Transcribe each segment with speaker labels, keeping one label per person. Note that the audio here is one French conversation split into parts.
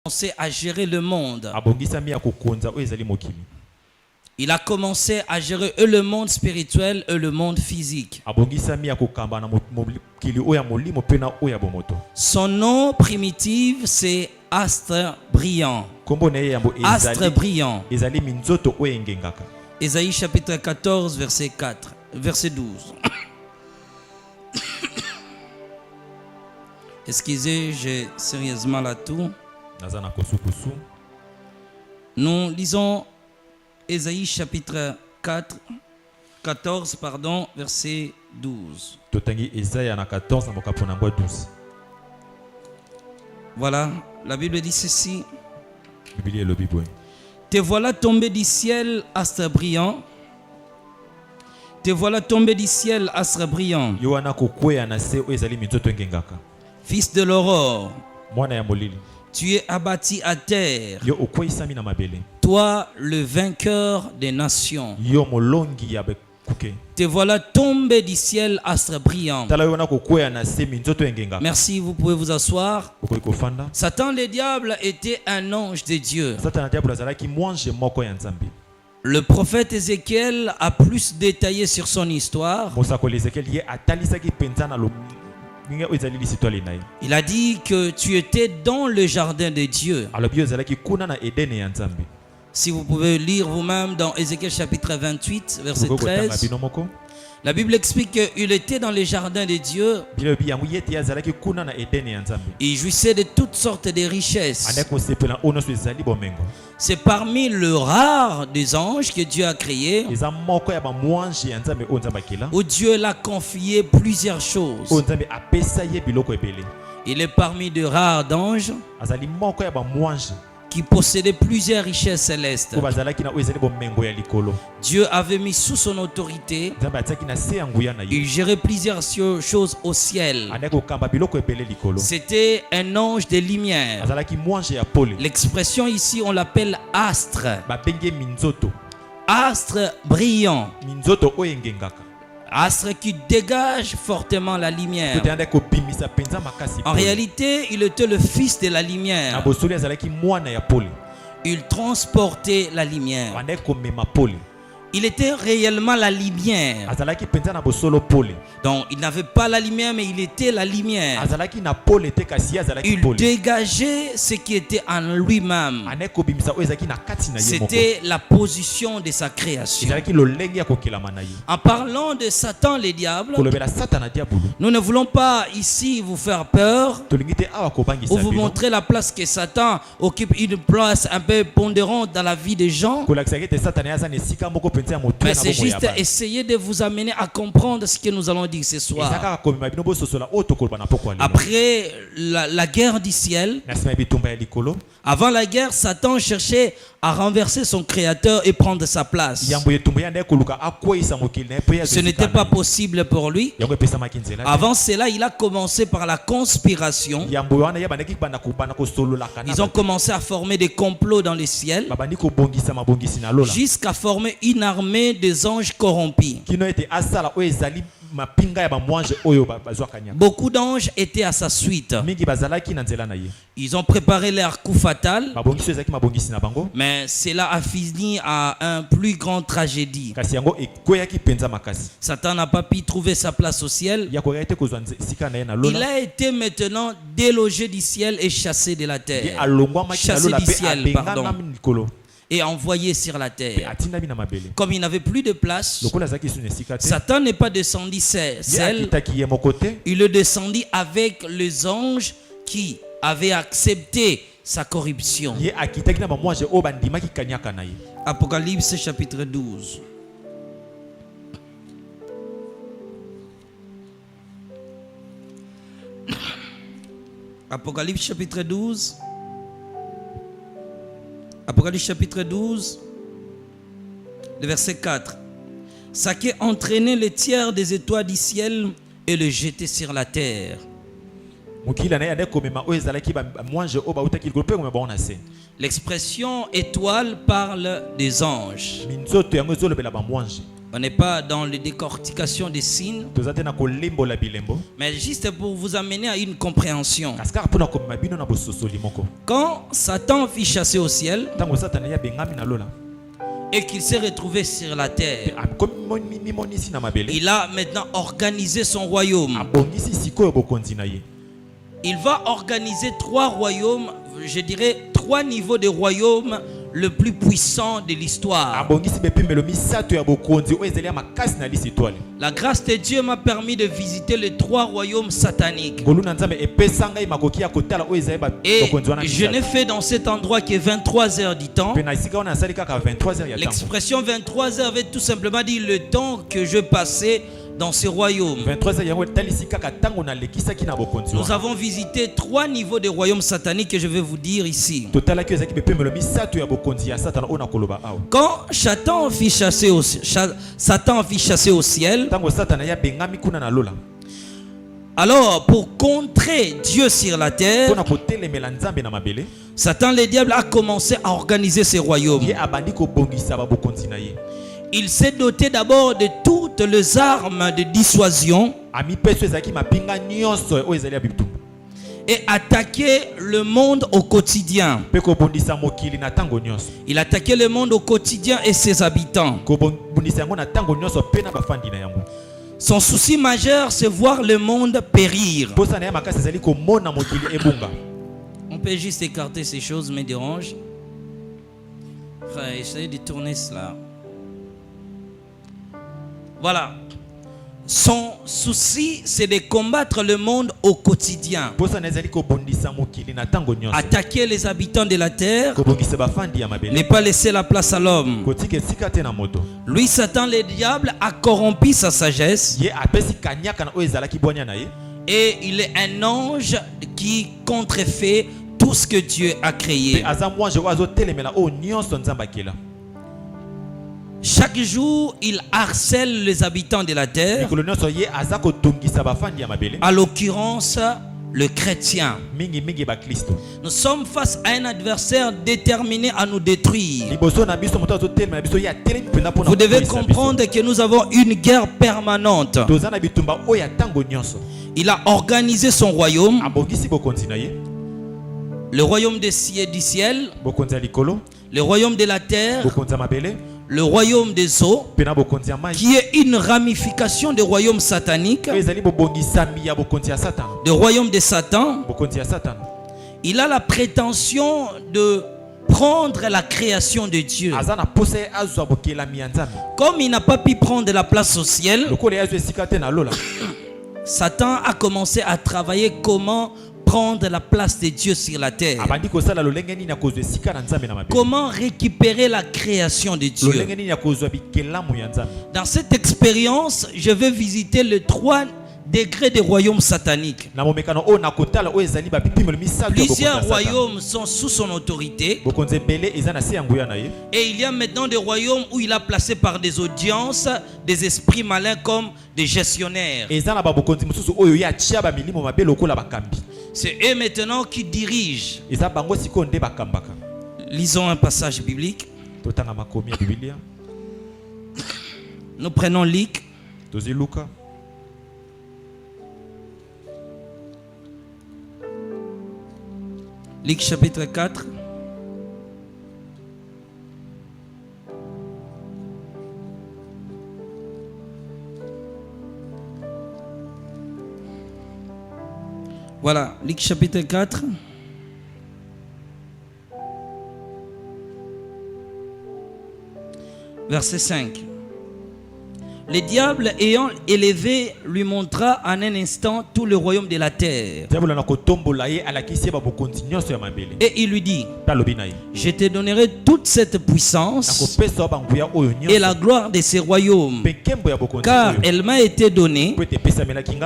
Speaker 1: commencé à gérer le monde. Il a commencé à gérer le monde spirituel et le monde physique. Son nom primitif, c'est Astre brillant. Astre brillant. Ésaïe chapitre 14, verset 4, verset 12. Excusez, j'ai sérieusement la toux. Nous lisons Ésaïe chapitre 14, verset 12. Voilà, la Bible dit ceci. Te voilà tombé du ciel, astre brillant. Te voilà tombé du ciel, astre brillant. Fils de l'aurore, tu es abattu à terre. Toi, le vainqueur des nations. Te voilà tombé du ciel, astre brillant. Merci, vous pouvez vous asseoir. Satan le diable était un ange de Dieu. Le prophète Ézéchiel a plus détaillé sur son histoire. Il a dit que tu étais dans le jardin de Dieu. Si vous pouvez lire vous-même dans Ézéchiel chapitre 28, verset 13. La Bible explique qu'il était dans les jardins de Dieu. Il jouissait de toutes sortes de richesses. C'est parmi le rare des anges que Dieu a créé, où Dieu l'a confié plusieurs choses. Il est parmi de rares d'anges qui possédait plusieurs richesses célestes. Dieu avait mis sous son autorité. Il gérait plusieurs choses au ciel. C'était un ange de lumière. L'expression ici, on l'appelle astre. Astre brillant. Astre qui dégage fortement la lumière. En réalité, il était le fils de la lumière. Il transportait la lumière. Il était réellement la lumière. Donc il n'avait pas la lumière, mais il était la lumière. Il dégageait ce qui était en lui-même. C'était la position de sa création. En parlant de Satan le diable, nous ne voulons pas ici vous faire peur ou vous montrer la place que Satan occupe, une place un peu pondérante dans la vie des gens. Mais c'est juste essayer de vous amener à comprendre ce que nous allons dire ce soir. Après la guerre du ciel, avant la guerre, Satan cherchait à renverser son créateur et prendre sa place. Ce n'était pas possible pour lui. Avant cela, il a commencé par la conspiration. Ils ont commencé à former des complots dans les ciels jusqu'à former une armée des anges corrompus. Beaucoup d'anges étaient à sa suite. Ils ont préparé leur coup fatal, mais cela a fini à un plus grand tragédie. Satan n'a pas pu trouver sa place au ciel. Il a été maintenant délogé du ciel et chassé de la terre. Chassé du ciel, pardon. Et envoyé sur la terre. Comme il n'avait plus de place, Satan n'est pas descendu seul. Il est descendu avec les anges qui avaient accepté sa corruption. Apocalypse chapitre 12. Apocalypse chapitre 12. Apocalypse chapitre 12, le verset 4. Ça qui entraînait les tiers des étoiles du ciel et le jetait sur la terre. L'expression étoile parle des anges. On n'est pas dans la décortication des signes, mais juste pour vous amener à une compréhension. Quand Satan fut chassé au ciel et qu'il s'est retrouvé sur la terre, il a maintenant organisé son royaume. Il va organiser 3 royaumes, je dirais 3 niveaux de royaumes le plus puissant de l'histoire. La grâce de Dieu m'a permis de visiter les 3 royaumes sataniques. Et je n'ai fait dans cet endroit que 23 heures du temps. L'expression 23 heures veut tout simplement dire le temps que je passais dans ce royaume. Nous avons visité 3 niveaux de royaumes sataniques que je vais vous dire ici. Quand Satan fut chassé au ciel, alors pour contrer Dieu sur la terre, Satan le diable a commencé à organiser ses royaumes. Il s'est doté d'abord de toutes les armes de dissuasion et attaqué le monde au quotidien. Il attaquait le monde au quotidien et ses habitants. Son souci majeur, c'est voir le monde périr. On peut juste écarter ces choses, me dérange. Frère, essayez de tourner cela. Voilà. Son souci, c'est de combattre le monde au quotidien. Attaquer les habitants de la terre, ne pas laisser la place à l'homme. Lui, Satan, le diable, a corrompu sa sagesse. Et il est un ange qui contrefait tout ce que Dieu a créé. Chaque jour, il harcèle les habitants de la terre, à l'occurrence le chrétien. Nous sommes face à un adversaire déterminé à nous détruire. Vous devez comprendre que nous avons une guerre permanente. Il a organisé son royaume, le royaume du ciel, le royaume de la terre, le royaume des eaux, qui est une ramification du royaume satanique, du royaume de Satan. Il a la prétention de prendre la création de Dieu. Comme il n'a pas pu prendre la place au ciel, Satan a commencé à travailler comment prendre la place de Dieu sur la terre. Comment récupérer la création de Dieu. Dans cette expérience, je vais visiter les 3 degrés des royaumes sataniques. Plusieurs royaumes sont sous son autorité. Et il y a maintenant des royaumes où il a placé par des audiences des esprits malins comme des gestionnaires. C'est eux maintenant qui dirigent. Lisons un passage biblique. Nous prenons Luc. Luc chapitre 4. Voilà, Luc chapitre 4. Verset 5. Le diable ayant élevé lui montra en un instant tout le royaume de la terre. Et il lui dit, je te donnerai toute cette puissance et la gloire de ces royaumes, car elle m'a été donnée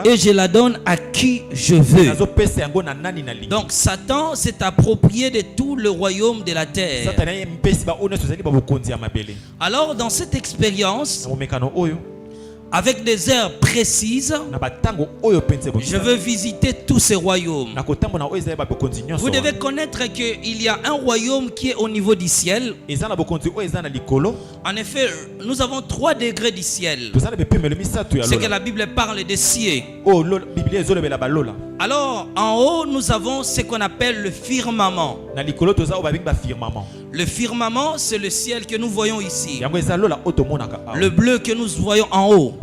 Speaker 1: et je la donne à qui je veux. Donc Satan s'est approprié de tout le royaume de la terre. Alors dans cette expérience, avec des heures précises, je veux visiter tous ces royaumes. Vous devez connaître qu'il y a un royaume qui est au niveau du ciel. En effet, nous avons 3 degrés du ciel. C'est que la Bible parle des cieux. Alors, en haut, nous avons ce qu'on appelle le firmament. Le firmament, c'est le ciel que nous voyons ici. Le bleu que nous voyons en haut,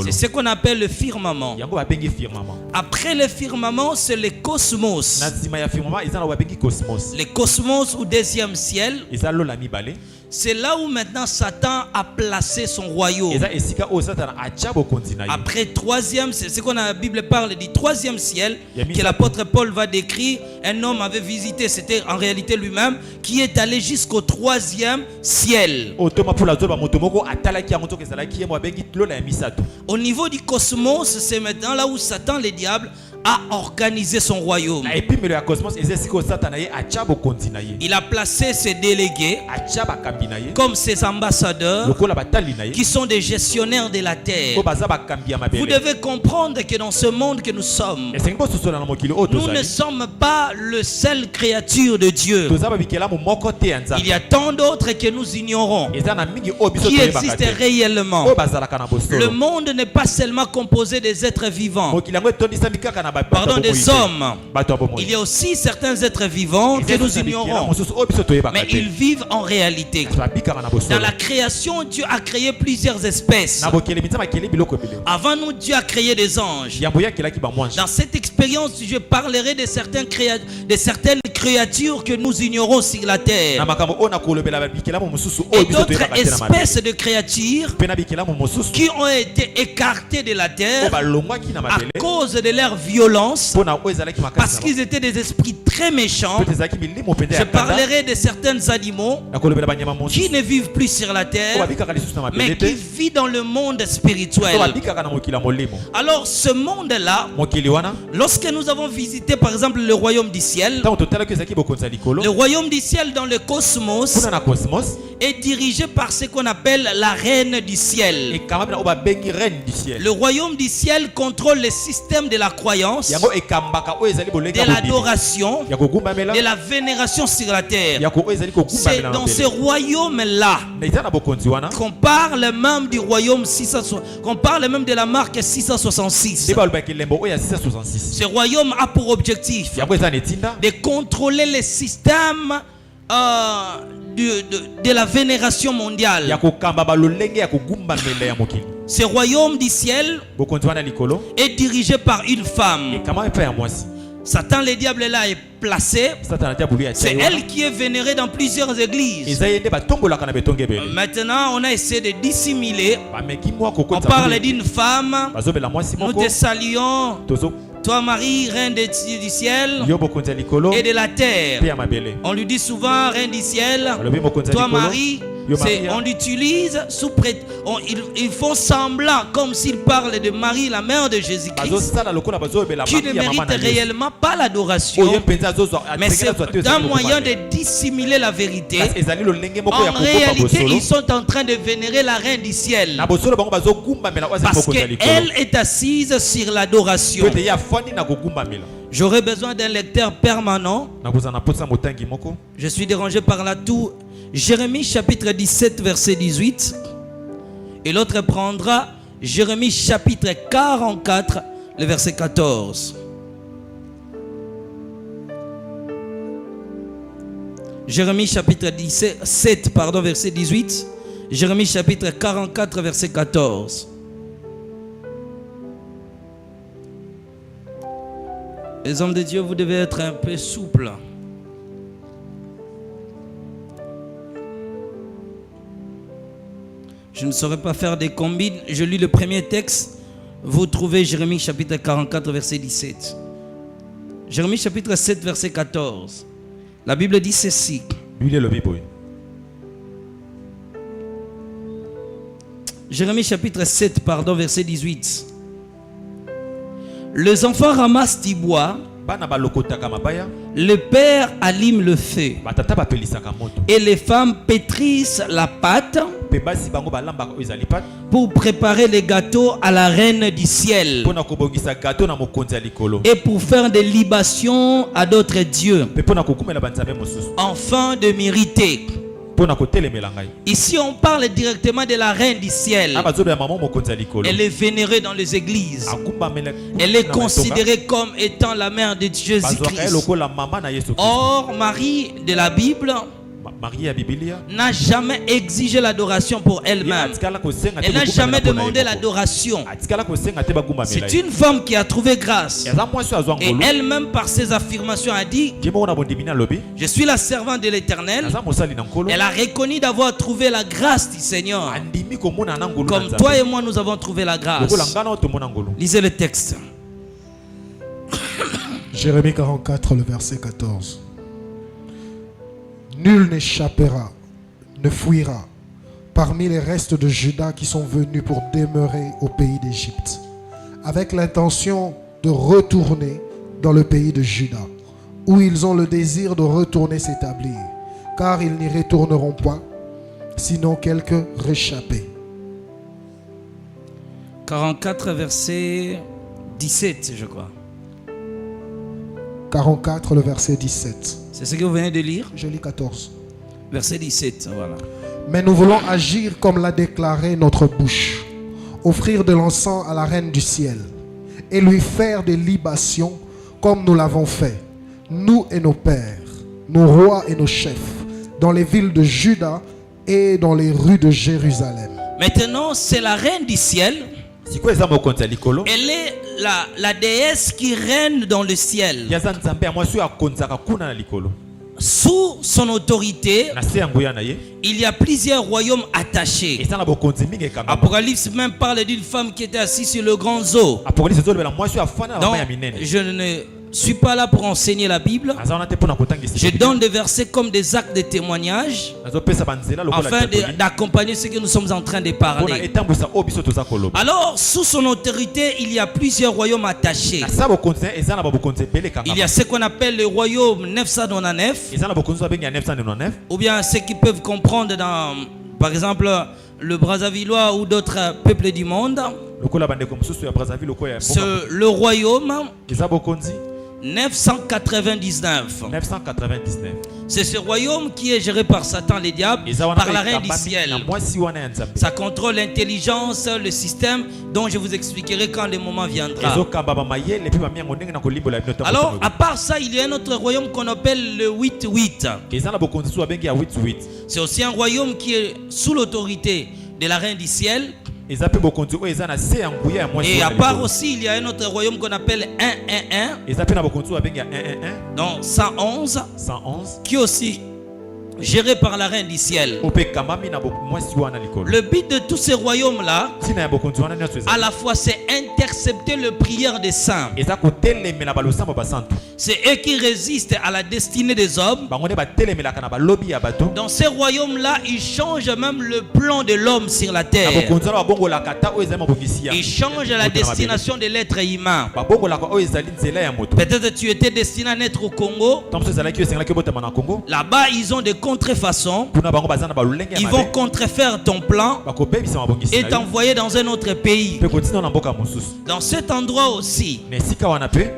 Speaker 1: c'est ce qu'on appelle le firmament. Après le firmament, c'est le cosmos. Le cosmos ou deuxième ciel, c'est là où maintenant Satan a placé son royaume. Après troisième, c'est ce qu'on a, la Bible parle du troisième ciel que l'apôtre Paul va décrire. Un homme avait visité, c'était en réalité lui-même, qui est allé jusqu'au troisième ciel. Au niveau du cosmos, c'est maintenant là où Satan, le diable, a organisé son royaume. Il a placé ses délégués comme ses ambassadeurs qui sont des gestionnaires de la terre. Vous devez comprendre que dans ce monde que nous sommes, nous ne sommes pas le seul créature de Dieu. Il y a tant d'autres que nous ignorons qui existent réellement. Le monde n'est pas seulement composé des êtres vivants, pardon, des hommes. Il y a aussi certains êtres vivants que nous ignorons, mais ils vivent en réalité. Dans la création, Dieu a créé plusieurs espèces. Avant nous, Dieu a créé des anges. Dans cette expérience, je parlerai de certaines créatures que nous ignorons sur la terre, et d'autres espèces de créatures qui ont été écartées de la terre à cause de leur violence, parce qu'ils étaient des esprits très méchants. Je parlerai de certains animaux qui ne vivent plus sur la terre, mais qui vivent dans le monde spirituel. Alors ce monde-là, lorsque nous avons visité par exemple le royaume du ciel, le royaume du ciel dans le cosmos est dirigé par ce qu'on appelle la reine du ciel. Le royaume du ciel contrôle le système de la croyance, de l'adoration, de la vénération sur la terre. C'est dans ce royaume-là qu'on parle même du royaume 666, qu'on parle même de la marque 666. Ce royaume a pour objectif de contrôler les systèmes de la vénération mondiale. Ce royaume du ciel est dirigé par une femme. Satan, le diable là est placé. C'est elle qui est vénérée dans plusieurs églises. Maintenant, on a essayé de dissimuler. On parle d'une femme. Nous te saluons. Toi Marie, reine du ciel et de la terre. On lui dit souvent reine du ciel. Toi Marie, on l'utilise sous ils font semblant comme s'ils parlent de Marie, la mère de Jésus-Christ, qui ne mérite réellement pas l'adoration, mais c'est un moyen de dissimuler la vérité. En réalité, ils sont en train de vénérer la reine du ciel, parce qu'elle est assise sur l'adoration. J'aurais besoin d'un lecteur permanent. Je suis dérangé par la toux. Jérémie chapitre 17 verset 18. Et l'autre prendra Jérémie chapitre 44 le verset 14. Jérémie chapitre 7 verset 18. Jérémie chapitre 44 verset 14. Les hommes de Dieu, vous devez être un peu souples. Je ne saurais pas faire des combines. Je lis le premier texte. Vous trouvez Jérémie chapitre 44 verset 17. Jérémie chapitre 7 verset 14. La Bible dit ceci. Jérémie chapitre 7 verset 18. Les enfants ramassent du bois Le père allume le feu et les femmes pétrissent la pâte pour préparer les gâteaux à la reine du ciel et pour faire des libations à d'autres dieux afin de mériter. Ici on parle directement de la reine du ciel. Elle est vénérée dans les églises. Elle est considérée comme étant la mère de Jésus-Christ. Or Marie de la Bible n'a jamais exigé l'adoration pour elle-même. Elle n'a jamais demandé l'adoration. C'est une femme qui a trouvé grâce. Et elle-même par ses affirmations a dit: je suis la servante de l'Éternel. Elle a reconnu d'avoir trouvé la grâce du Seigneur. Comme toi et moi nous avons trouvé la grâce. Lisez le texte.
Speaker 2: Jérémie 44, le verset 14. Nul n'échappera, ne fuira parmi les restes de Juda qui sont venus pour demeurer au pays d'Égypte, avec l'intention de retourner dans le pays de Juda, où ils ont le désir de retourner s'établir, car ils n'y retourneront pas, sinon quelques réchappés.
Speaker 1: 44, verset 17, je crois.
Speaker 2: 44, le verset 17.
Speaker 1: C'est ce que vous venez de lire?
Speaker 2: Je lis 14.
Speaker 1: Verset 17, voilà.
Speaker 2: Mais nous voulons agir comme l'a déclaré notre bouche, offrir de l'encens à la reine du ciel et lui faire des libations comme nous l'avons fait, nous et nos pères, nos rois et nos chefs, dans les villes de Juda et dans les rues de Jérusalem.
Speaker 1: Maintenant, c'est la reine du ciel. Elle est la déesse qui règne dans le ciel. Sous son autorité, il y a plusieurs royaumes attachés. Apocalypse même parle d'une femme qui était assise sur le grand zoo. Donc, je ne suis pas là pour enseigner la Bible. Je donne des versets comme des actes de témoignage afin d'accompagner ce que nous sommes en train de parler. Alors, sous son autorité, il y a plusieurs royaumes attachés. Il y a ce qu'on appelle le royaume 999, ou bien ceux qui peuvent comprendre dans, par exemple, le Brazzavillois ou d'autres peuples du monde. Le royaume 999. C'est ce royaume qui est géré par Satan, les diables, par la reine du ciel. Ça contrôle l'intelligence, le système dont je vous expliquerai quand le moment viendra. Alors, à part ça, il y a un autre royaume qu'on appelle le 8-8. C'est aussi un royaume qui est sous l'autorité de la reine du ciel. Et à part aussi, il y a un autre royaume qu'on appelle 111. Donc 111. Qui est aussi géré par la reine du ciel. Le but de tous ces royaumes-là, à la fois, c'est intercepter le prière des saints. C'est eux qui résistent à la destinée des hommes. Dans ces royaumes-là, ils changent même le plan de l'homme sur la terre. Ils changent la destination de l'être humain. Peut-être tu étais destiné à naître au Congo. Là-bas, ils ont des contrefaçons. Ils vont contrefaire ton plan et t'envoyer dans un autre pays. Dans cet endroit aussi,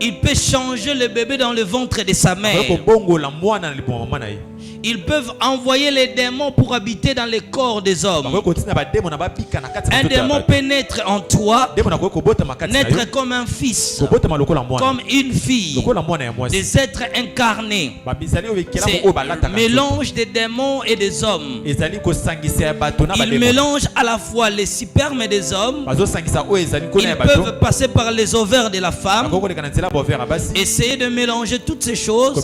Speaker 1: il peut changer le bébé dans le ventre de sa mère. Ils peuvent envoyer les démons pour habiter dans les corps des hommes. Un démon peut naître en toi, naître comme un fils, comme une fille, des êtres incarnés. C'est un mélange des démons et des hommes. Ils mélangent à la fois les spermes des hommes. Ils peuvent passer par les ovaires de la femme, essayer de mélanger toutes ces choses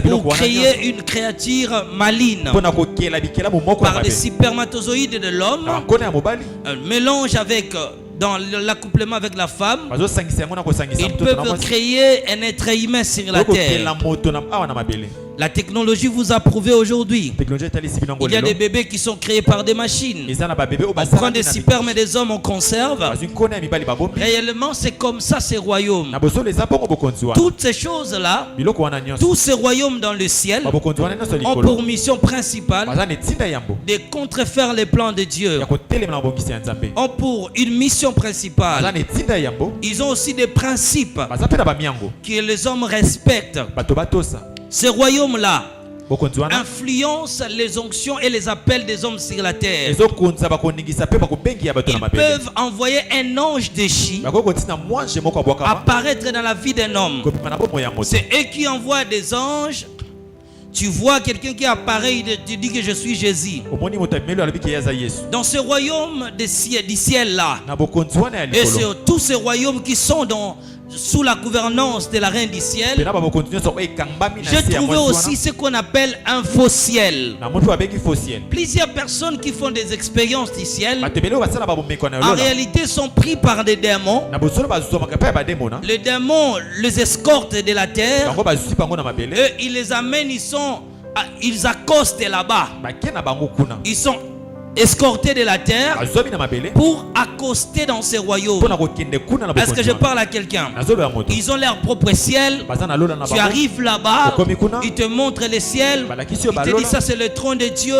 Speaker 1: pour créer une créature maligne par des spermatozoïdes de l'homme, un mélange avec dans l'accouplement avec la femme. Ils peuvent créer un être humain sur la terre. La technologie vous a prouvé aujourd'hui. Il y a des bébés qui sont créés par des machines. On prend des spermes et des hommes, on conserve. Réellement, c'est comme ça ces royaumes. Toutes ces choses-là, tous ces royaumes dans le ciel ont pour mission principale de contrefaire les plans de Dieu. Ont pour une mission principale. Ils ont aussi des principes que les hommes respectent. Ces royaumes-là influencent les onctions et les appels des hommes sur la terre. Ils peuvent envoyer un ange déchu apparaître dans la vie d'un homme. C'est eux qui envoient des anges. Tu vois quelqu'un qui apparaît, il te dit que je suis Jésus. Dans ce royaume du ciel-là, et sur tous ces royaumes qui sont sous la gouvernance de la reine du ciel, j'ai trouvé aussi ce qu'on appelle un faux ciel. Plusieurs personnes qui font des expériences du ciel, en réalité sont pris par des démons. Les démons les escortent de la terre. Et ils les amènent, ils accostent là-bas. Ils sont escortés de la terre pour accoster dans ces royaumes. Est-ce que je parle à quelqu'un? Ils ont leur propre ciel. Tu arrives là-bas, ils te montrent le ciel, ils te disent ça c'est le trône de Dieu.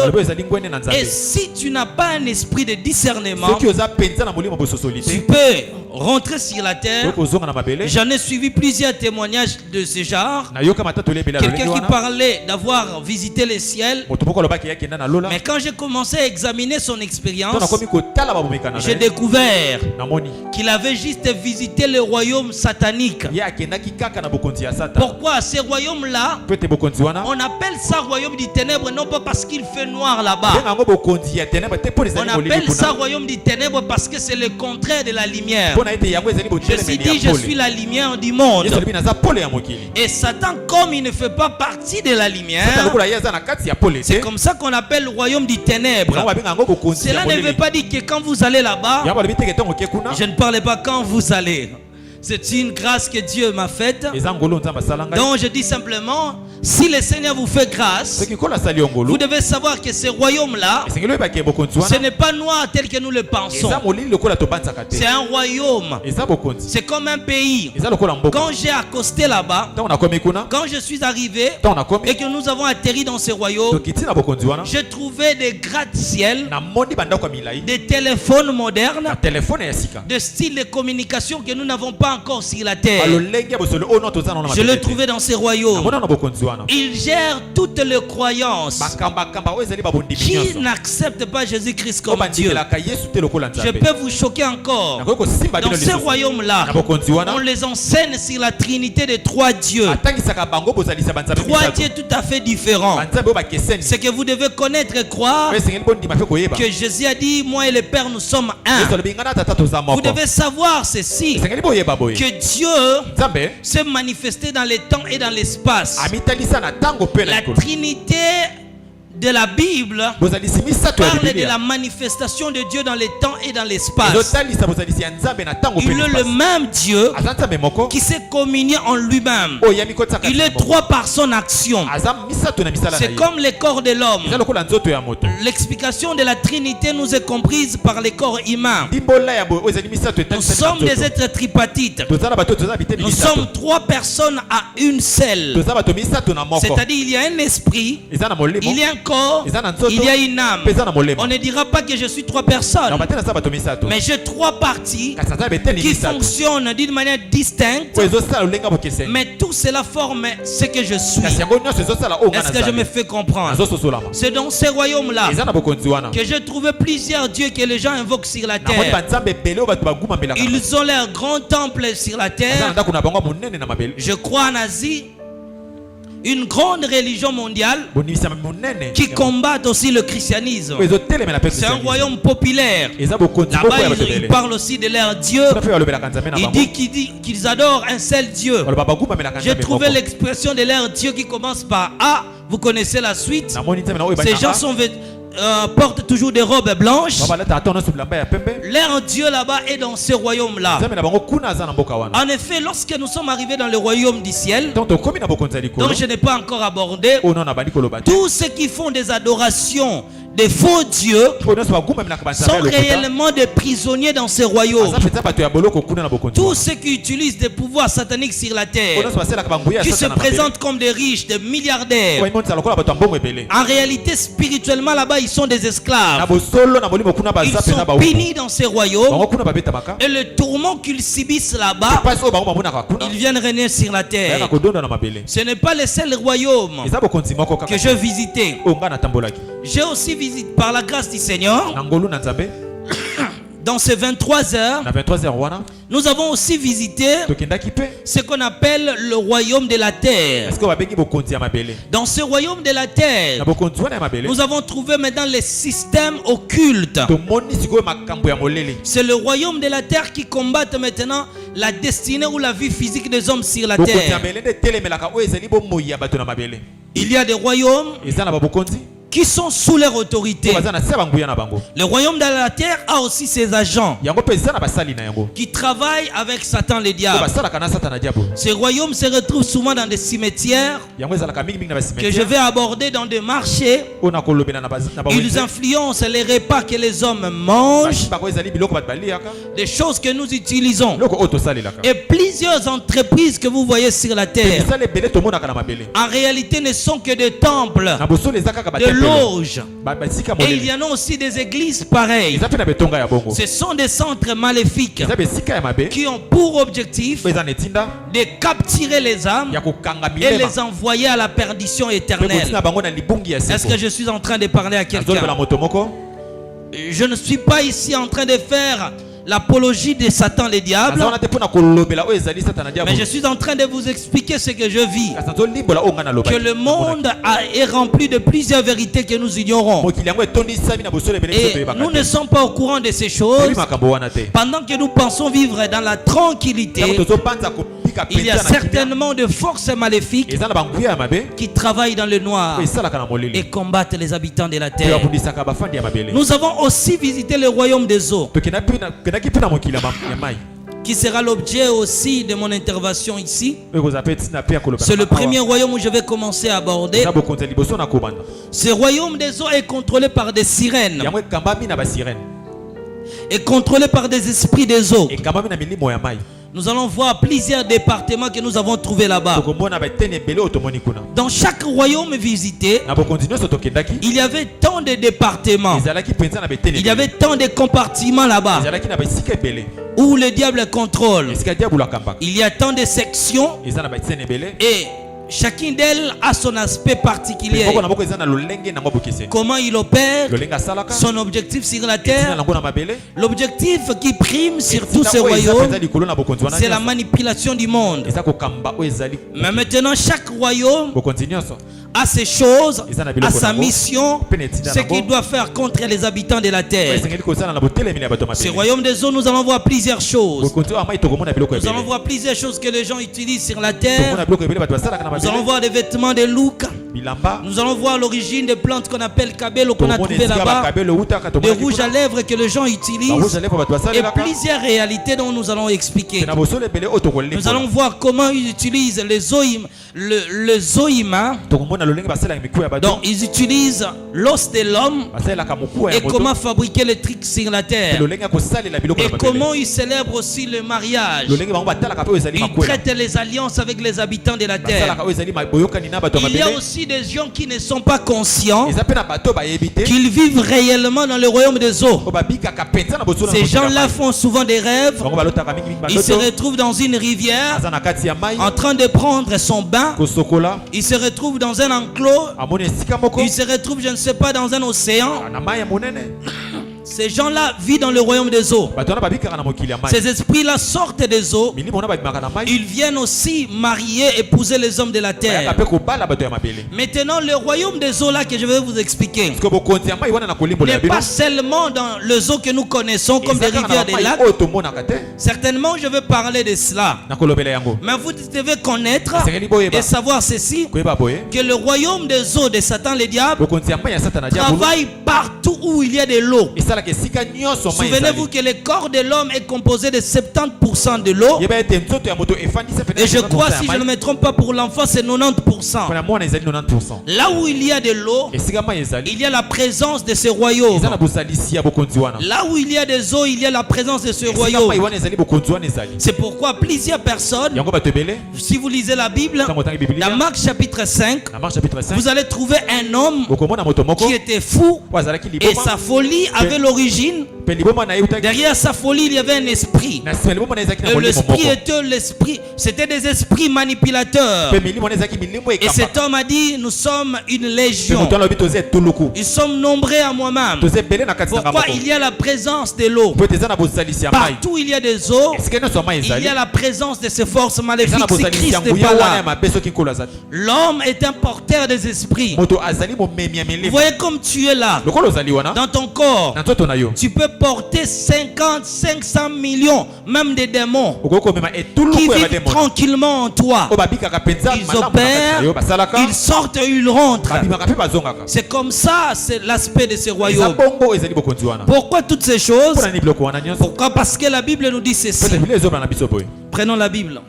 Speaker 1: Et si tu n'as pas un esprit de discernement, tu peux rentrer sur la terre. J'en ai suivi plusieurs témoignages de ce genre. Quelqu'un qui parlait d'avoir visité le ciel, mais quand j'ai commencé à examiner son expérience, j'ai découvert qu'il avait juste visité le royaume satanique. Pourquoi ces royaumes-là, on appelle ça royaume des ténèbres non pas parce qu'il fait noir là-bas. On appelle ça royaume des ténèbres parce que c'est le contraire de la lumière. Jésus dit je suis la lumière du monde. Et Satan, comme il ne fait pas partie de la lumière, c'est comme ça qu'on appelle le royaume des ténèbres. Cela ne veut pas dire que quand vous allez là-bas, je ne parle pas quand vous allez. C'est une grâce que Dieu m'a faite. Donc je dis simplement, si le Seigneur vous fait grâce, vous devez savoir que ce royaume-là, ce n'est pas noir tel que nous le pensons. C'est un royaume. C'est comme un pays. Quand j'ai accosté là-bas, quand je suis arrivé et que nous avons atterri dans ce royaume, j'ai trouvé des gratte-ciel, des téléphones modernes, des styles de communication que nous n'avons pas encore sur la terre. Je l'ai trouvé dans ces royaumes. Il gère toutes les croyances. Qui n'accepte pas Jésus-Christ comme Dieu? Je peux vous choquer encore. Dans ces royaumes-là, on les enseigne sur la trinité de trois dieux. Trois dieux tout à fait différents. C'est que vous devez connaître et croire que Jésus a dit, moi et le Père nous sommes un. Vous devez savoir ceci, que Dieu s'est manifesté dans les temps et dans l'espace. La Trinité de la Bible parle de la manifestation de Dieu dans les temps et dans l'espace. Il est le même Dieu qui s'est communié en lui-même. Il est trois par son action. C'est comme le corps de l'homme. L'explication de la Trinité nous est comprise par le corps humain. Nous sommes des êtres tripartites. Nous sommes trois personnes à une seule. C'est-à-dire il y a un esprit, il y a un corps, il y a une âme. On ne dira pas que je suis trois personnes, mais j'ai trois parties qui fonctionnent d'une manière distincte, mais tout cela forme ce que je suis. Est-ce que je me fais comprendre? C'est dans ces royaumes-là que j'ai trouvé plusieurs dieux que les gens invoquent sur la terre. Ils ont leur grand temple sur la terre. Je crois en Asie, une grande religion mondiale qui combat aussi le christianisme. C'est un royaume populaire. Là-bas, ils parlent aussi de leur Dieu. Ils disent qu'ils adorent un seul Dieu. J'ai trouvé l'expression de leur Dieu qui commence par A. Vous connaissez la suite. Ces gens sont portent toujours des robes blanches. Leur Dieu là-bas est dans ce royaume-là. En effet, lorsque nous sommes arrivés dans le royaume du ciel, dont je n'ai pas encore abordé, tous ceux qui font des adorations des faux dieux sont réellement des prisonniers dans ce royaume. Tous ceux qui utilisent des pouvoirs sataniques sur la terre, qui se présentent comme des riches, des milliardaires, en réalité spirituellement là-bas ils sont des esclaves. Ils sont punis dans ce royaume et le tourment qu'ils subissent là-bas, ils viennent régner sur la terre. Ce n'est pas le seul royaume que je visitais. J'ai aussi visité par la grâce du Seigneur. Dans ces 23 heures, nous avons aussi visité ce qu'on appelle le royaume de la terre. Dans ce royaume de la terre, nous avons trouvé maintenant les systèmes occultes. C'est le royaume de la terre qui combat maintenant la destinée ou la vie physique des hommes sur la terre. Il y a des royaumes qui sont sous leur autorité. Le royaume de la terre a aussi ses agents qui travaillent avec Satan le diable. Ces royaumes se retrouvent souvent dans des cimetières que je vais aborder dans des marchés. Ils influencent les repas que les hommes mangent, des choses que nous utilisons. Et plusieurs entreprises que vous voyez sur la terre en réalité ne sont que des temples, de loges. Et il y en a aussi des églises pareilles. Ce sont des centres maléfiques qui ont pour objectif de capturer les âmes et les envoyer à la perdition éternelle. Est-ce que je suis en train de parler à quelqu'un? Je ne suis pas ici en train de faire l'apologie de Satan le diable, mais je suis en train de vous expliquer ce que je vis, que le monde est rempli de plusieurs vérités que nous ignorons et nous ne sommes pas au courant de ces choses. Pendant que nous pensons vivre dans la tranquillité, il y a certainement de forces maléfiques qui travaillent dans le noir et combattent les habitants de la terre. Nous avons aussi visité le royaume des eaux, qui sera l'objet aussi de mon intervention ici. C'est le premier royaume où je vais commencer à aborder. Ce royaume des eaux est contrôlé par des sirènes et contrôlé par des esprits des eaux. Nous allons voir plusieurs départements que nous avons trouvés là-bas. Dans chaque royaume visité, il y avait tant de départements, il y avait tant de compartiments là-bas où le diable contrôle. Il y a tant de sections et chacune d'elles a son aspect particulier. Comment il opère, son objectif sur la terre. L'objectif qui prime sur tous ces royaumes, c'est la manipulation du monde. Mais maintenant, chaque royaume a ses choses, a sa mission, ce qu'il doit faire contre les habitants de la terre. Ce royaume des eaux, nous allons voir plusieurs choses. Nous allons voir plusieurs choses que les gens utilisent sur la terre. Nous allons voir des vêtements de look. Nous allons voir l'origine des plantes qu'on appelle cabello, qu'on a trouvé là-bas, des rouges à lèvres que les gens utilisent, et plusieurs réalités dont nous allons expliquer. Nous allons voir comment ils utilisent le zoïma, donc ils utilisent l'os de l'homme, et comment fabriquer les trucs sur la terre, et comment ils célèbrent aussi le mariage. Ils traitent les alliances avec les habitants de la terre. Il y a aussi des gens qui ne sont pas conscients qu'ils vivent réellement dans le royaume des eaux. Ces gens-là font souvent des rêves. Ils se retrouvent dans une rivière en train de prendre son bain. Ils se retrouvent dans un enclos. Ils se retrouvent, je ne sais pas, dans un océan. Ces gens-là vivent dans le royaume des eaux. Ces esprits-là sortent des eaux. Ils viennent aussi marier, épouser les hommes de la terre. Maintenant, le royaume des eaux là que je vais vous expliquer n'est pas seulement dans les eaux que nous connaissons comme des rivières, des lacs. Certainement, je vais parler de cela. Mais vous devez connaître et savoir ceci, que le royaume des eaux de Satan, le diable, travaille partout où il y a de l'eau. Souvenez-vous que le corps de l'homme est composé de 70% de l'eau. Et je crois, si je ne me trompe pas, pour l'enfant, c'est 90%. Là où il y a de l'eau, il y a la présence de ce royaume. Là où il y a des eaux, il y a la présence de ce royaume. C'est pourquoi plusieurs personnes, si vous lisez la Bible, dans Marc chapitre 5, vous allez trouver un homme qui était fou et sa folie avait l'origine. Derrière sa folie, il y avait un esprit. Et l'esprit était l'esprit. C'était des esprits manipulateurs. Et cet homme a dit, nous sommes une légion. Nous sommes nombreux à moi-même. Pourquoi il y a la présence de l'eau? Partout il y a des eaux, il y a la présence de ces forces maléfiques. C'est Christ n'est pas là. L'homme est un porteur des esprits. Vous voyez comme tu es là, dans ton corps, tu peux porter 50, 500 millions, même des démons qui vivent tranquillement en toi. Ils opèrent, ils sortent et ils rentrent. C'est comme ça, c'est l'aspect de ce royaume. Pourquoi toutes ces choses? Pourquoi? Parce que la Bible nous dit ceci. Prenons la Bible.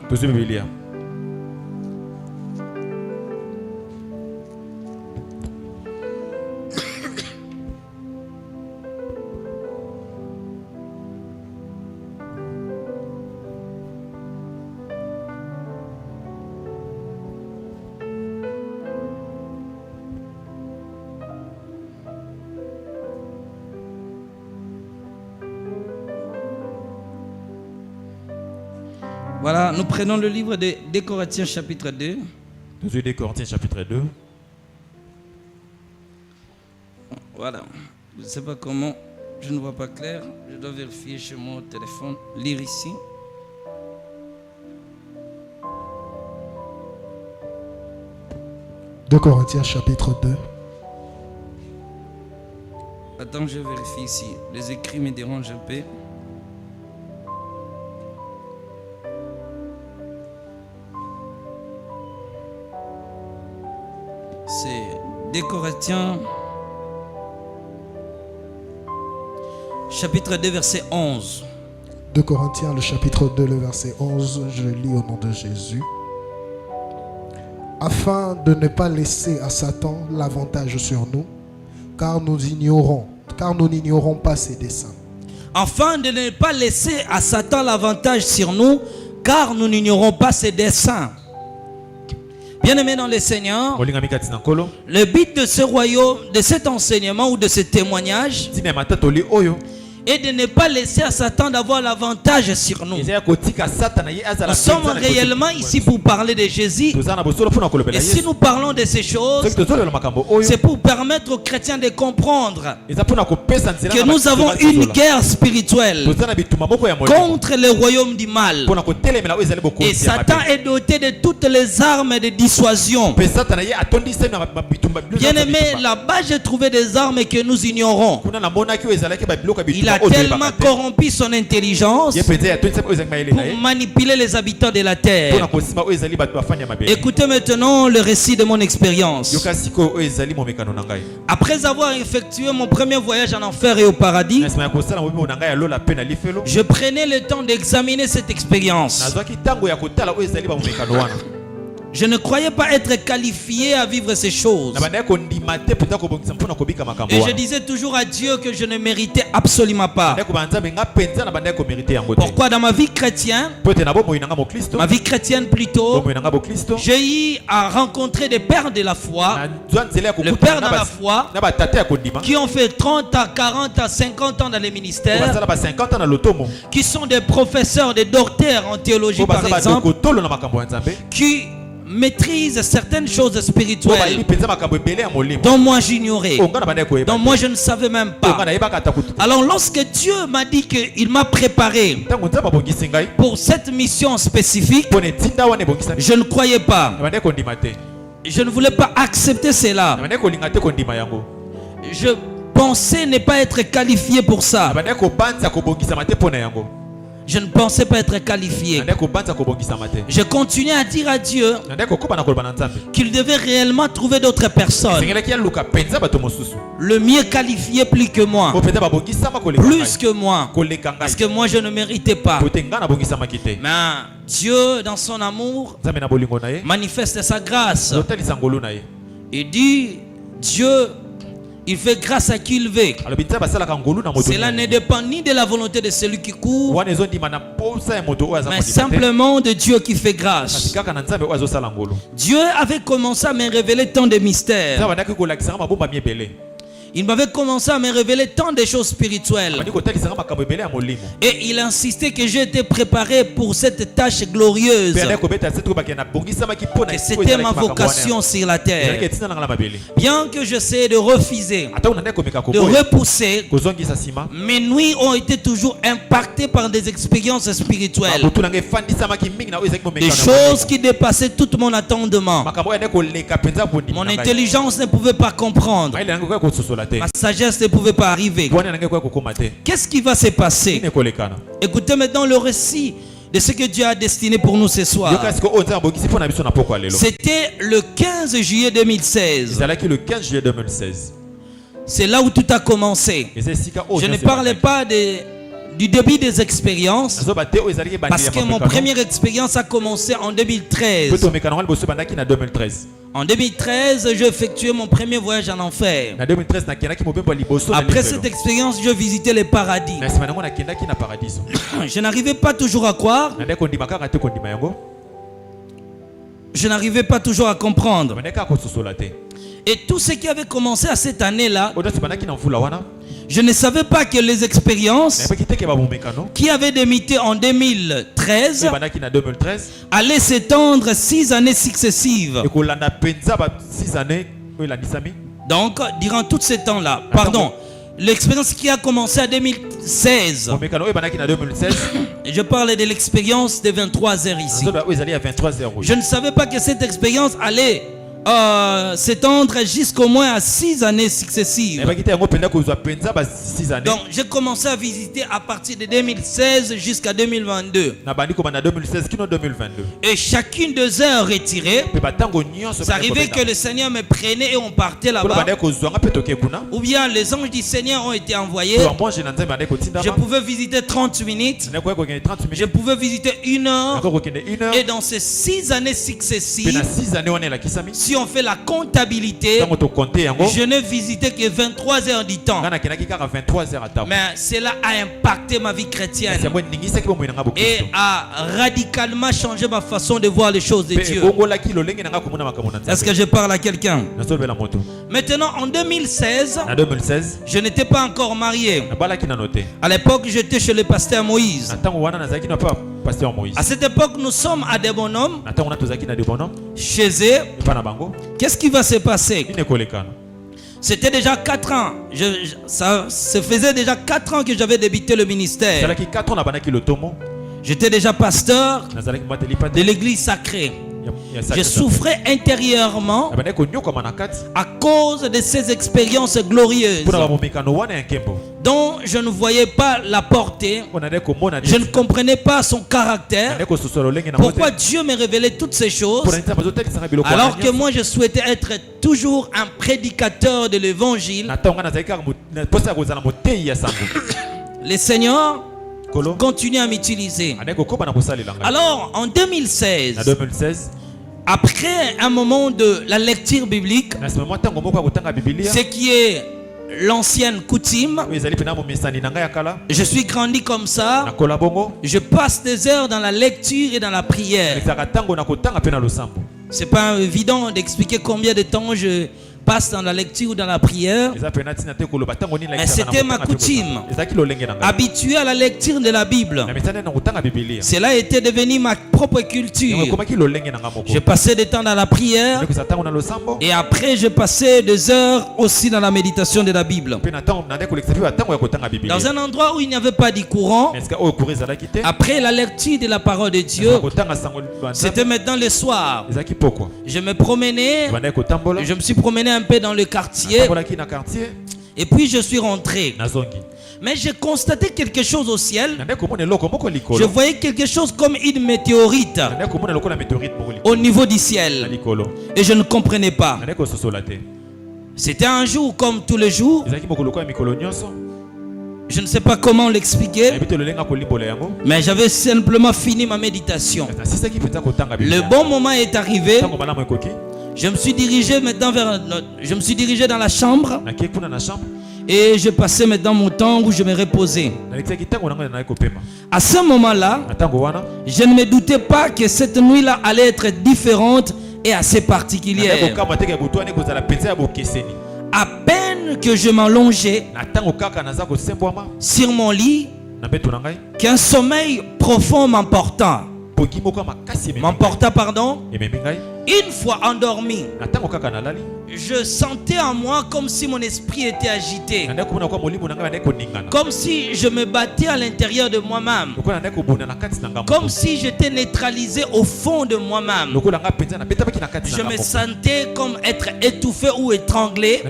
Speaker 1: Voilà, nous prenons le livre de 2 Corinthiens chapitre 2.
Speaker 3: 2 Corinthiens chapitre 2.
Speaker 1: Voilà, je ne sais pas comment, je ne vois pas clair. Je dois vérifier chez mon téléphone, lire ici.
Speaker 2: De Corinthiens chapitre 2.
Speaker 1: Attends, je vérifie ici. Les écrits me dérangent un peu. C'est 2 Corinthiens chapitre 2 verset 11.
Speaker 2: 2 Corinthiens le chapitre 2 le verset 11, je lis au nom de Jésus. Afin de ne pas laisser à Satan l'avantage sur nous, car nous n'ignorons pas ses desseins.
Speaker 1: Afin de ne pas laisser à Satan l'avantage sur nous, car nous n'ignorons pas ses desseins. Bien-aimés dans le Seigneur, le but de ce royaume, de cet enseignement ou de ce témoignage est de ne pas laisser à Satan d'avoir l'avantage sur nous. Nous sommes réellement ici pour parler de Jésus. Et si nous parlons de ces choses, c'est pour permettre aux chrétiens de comprendre que nous avons une guerre spirituelle contre le royaume du mal. Et Satan est doté de toutes les armes de dissuasion. Bien aimé, là-bas j'ai trouvé des armes que nous ignorons. Il a tellement corrompu son intelligence pour manipuler les habitants de la terre. Écoutez maintenant le récit de mon expérience. Après avoir effectué mon premier voyage en enfer et au paradis, je prenais le temps d'examiner cette expérience. Je ne croyais pas être qualifié à vivre ces choses. Et je disais toujours à Dieu que je ne méritais absolument pas. Pourquoi dans ma vie chrétienne, plutôt, j'ai eu à rencontrer des pères de la foi, le père dans la foi, qui ont fait 30 à 40 à 50 ans dans les ministères, qui sont des professeurs, des docteurs en théologie par exemple, qui maîtrise certaines choses spirituelles dont moi j'ignorais, dont moi je ne savais même pas. Alors lorsque Dieu m'a dit qu'il m'a préparé pour cette mission spécifique, je ne croyais pas. Je ne voulais pas accepter cela. Je pensais ne pas être qualifié pour ça. Je ne pensais pas être qualifié. Je continuais à dire à Dieu qu'il devait réellement trouver d'autres personnes, le mieux qualifié plus que moi, plus que moi, parce que moi je ne méritais pas. Mais Dieu dans son amour manifeste sa grâce. Il dit Dieu, il fait grâce à qui il veut. Cela ne dépend ni de la volonté de celui qui court, mais simplement de Dieu qui fait grâce. Dieu avait commencé à me révéler tant de mystères. Il m'avait commencé à me révéler tant de choses spirituelles. Et il insistait que j'ai été préparé pour cette tâche glorieuse. Que c'était ma vocation sur la terre. Bien que j'essayais de refuser, de repousser, mes nuits ont été toujours impactées par des expériences spirituelles. Des choses qui dépassaient tout mon attendement. Mon intelligence ne pouvait pas comprendre. Ma sagesse ne pouvait pas arriver. Qu'est-ce qui va se passer? Écoutez maintenant le récit de ce que Dieu a destiné pour nous ce soir. C'était le 15 juillet 2016. C'est là où tout a commencé. Je ne parlais pas du début des expériences, parce que mon première expérience a commencé en 2013. En 2013, j'ai effectué mon premier voyage en enfer. Après cette expérience, je visitais le paradis. Je n'arrivais pas toujours à croire. Je n'arrivais pas toujours à comprendre. Et tout ce qui avait commencé à cette année-là, je ne savais pas que les expériences qui avaient débuté en 2013 allaient s'étendre 6 années successives. Donc, durant tout ce temps-là, l'expérience qui a commencé en 2016, je parle de l'expérience de 23 heures ici. Je ne savais pas que cette expérience allait s'étendre jusqu'au moins à 6 années successives. Donc j'ai commencé à visiter à partir de 2016 jusqu'à 2022. Et chacune des heures retirées, ça arrivait que le Seigneur me prenait et on partait là-bas. Ou bien les anges du Seigneur ont été envoyés. Je pouvais visiter 30 minutes. Je pouvais visiter 1 heure. Et dans ces 6 années successives, si on fait la comptabilité, je ne visitais que 23 heures du temps. Mais cela a impacté ma vie chrétienne et a radicalement changé ma façon de voir les choses de Dieu. Est-ce que je parle à quelqu'un? Maintenant, en 2016, je n'étais pas encore marié. À l'époque, j'étais chez le pasteur Moïse. À cette époque, nous sommes à des bonhommes chez eux. Qu'est-ce qui va se passer? C'était déjà 4 ans. Ça se faisait déjà 4 ans que j'avais débuté le ministère. J'étais déjà pasteur de l'église sacrée. Je souffrais intérieurement à cause de ces expériences glorieuses dont je ne voyais pas la portée. Je ne comprenais pas son caractère. Pourquoi Dieu me révélait toutes ces choses alors que moi je souhaitais être toujours un prédicateur de l'évangile. Le Seigneur continue à m'utiliser. Alors en 2016, après un moment de la lecture biblique, ce qui est l'ancienne coutume, je suis grandi comme ça. Je passe des heures dans la lecture et dans la prière. C'est pas évident d'expliquer combien de temps je passe dans la lecture ou dans la prière, mais c'était ma coutume. Habitué à la lecture de la Bible, cela était devenu ma propre culture. Je passais des temps dans la prière et après je passais des heures aussi dans la méditation de la Bible. Dans un endroit où il n'y avait pas de courant, après la lecture de la parole de Dieu, c'était maintenant le soir. Je me promenais, je me suis promené un peu dans le quartier et puis je suis rentré. Mais j'ai constaté quelque chose au ciel. Je voyais quelque chose comme une météorite au niveau du ciel. Et je ne comprenais pas. C'était un jour comme tous les jours. Je ne sais pas comment l'expliquer, mais j'avais simplement fini ma méditation. Le bon moment est arrivé. Je me suis dirigé maintenant dans la chambre et je passais maintenant mon temps où je me reposais. À ce moment-là, je ne me doutais pas que cette nuit-là allait être différente et assez particulière. À peine que je m'allongeais sur mon lit, qu'un sommeil profond m'emporta. Une fois endormi, je sentais en moi comme si mon esprit était agité, comme si je me battais à l'intérieur de moi-même, comme si j'étais neutralisé au fond de moi-même. Je me sentais comme être étouffé ou étranglé.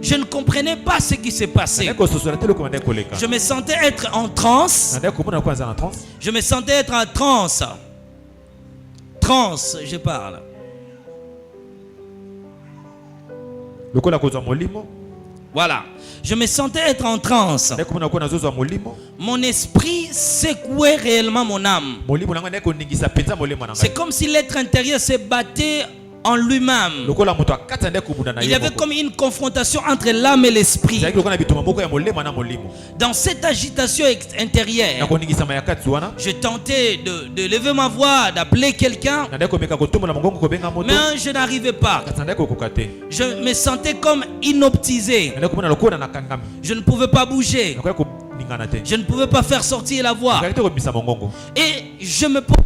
Speaker 1: Je ne comprenais pas ce qui s'est passé. Je me sentais être en transe. Je me sentais être en transe. Transe, je parle. Voilà. Je me sentais être en transe. Mon esprit secouait réellement mon âme. C'est comme si l'être intérieur se battait en lui-même. Il y avait comme une confrontation entre l'âme et l'esprit. Dans cette agitation intérieure, je tentais de lever ma voix, d'appeler quelqu'un, mais je n'arrivais pas. Je me sentais comme inoptisé. Je ne pouvais pas bouger. Je ne pouvais pas faire sortir la voix. Et je me posais